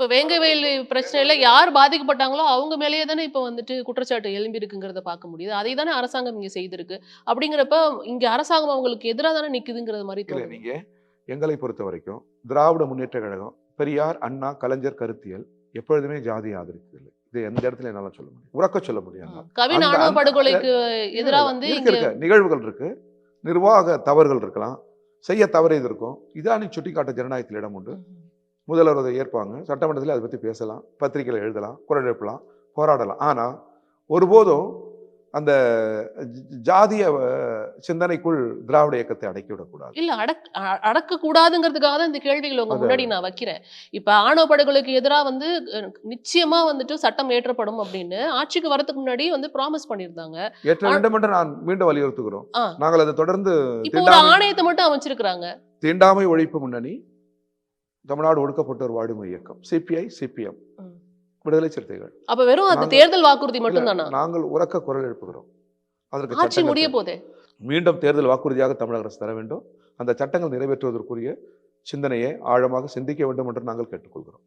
இப்ப வேங்கவேல் பிரச்சனையில யார் பாதிக்கப்பட்டாங்களோ அவங்க மேலேயே தானே இப்ப வந்துட்டு குற்றச்சாட்டு எழும்பி இருக்குங்கிறத பார்க்க முடியுது. அதை தானே அரசாங்கம் இங்க செய்திருக்கு. அப்படிங்கிறப்ப இங்க அரசாங்கம் அவங்களுக்கு எதிரா தானே நிக்குதுங்கிறது மாரி இல்ல தோணுது. நீங்க எங்களை பொறுத்த வரைக்கும் திராவிட முன்னேற்ற கழகம், பெரியார், அண்ணா, கலைஞர் கருத்தியல் எப்பொழுதுமே ஜாதியை ஆதரித்ததில்லை. இது எந்த இடத்துல என்னால சொல்ல முடியும். உறக்க சொல்ல முடியும். கவின் அந்த ஆணவ அந்த படுகொலைக்கு இல்ல, எதிரா இல்ல. வந்து இருக்கு, இங்க இருக்கு. நிகழ்வுகள் இருக்கு. நிர்வாக தவறுகள் இருக்கலாம். செய்ய தவறியது இருக்கும். இதானே சுட்டிக்காட்ட ஜனநாயகத்தில் இடம் உண்டு. முதல்வர் அதை ஏற்பாங்க. சட்டமன்றத்தில் அதை பத்தி பேசலாம். பத்திரிகையில் எழுதலாம். குரல் எழுப்பலாம். போராடலாம். ஆனா ஒருபோதும் அந்த ஜாதிய சிந்தனைக்குள் திராவிட இயக்கத்தை அடக்கிவிடக்கூடாது. இல்ல அடக்க கூடாதுங்கிறதுக்காக தான் இந்த கேள்விகள் உங்க முன்னாடி நான் வைக்கிறேன். இப்ப ஆணவ படுகொலைக்கு எதிரா வந்து நிச்சயமா வந்துட்டு சட்டம் ஏற்றப்படும் அப்படின்னு ஆட்சிக்கு வரதுக்கு முன்னாடி வந்து ப்ராமிஸ் பண்ணியிருந்தாங்க. ஏற்ற வேண்டும் என்று நான் மீண்டும் வலியுறுத்துகிறோம். ஆ. நாங்கள் அதை தொடர்ந்து இப்போ ஒரு ஆணையத்தை மட்டும் அமைச்சிருக்கிறாங்க. தீண்டாமை ஒழிப்பு முன்னணி, தமிழ்நாடு ஒடுக்கப்பட்டோர் வாடுமை இயக்கம், சிபிஐ, சிபிஎம், விடுதலை சிறுத்தைகள். அப்ப வெறும் அது தேர்தல் வாக்குறுதி மட்டும் தானா? நாங்கள் உரக்க குரல் எழுப்புகிறோம். அதற்கு ஆட்சி முடிய போதே. மீண்டும் தேர்தல் வாக்குறுதியாக தமிழக அரசு தர வேண்டும். அந்த சட்டங்கள் நிறைவேற்றுவதற்குரிய சிந்தனையை ஆழமாக சிந்திக்க வேண்டும் என்று நாங்கள் கேட்டுக்கொள்கிறோம்.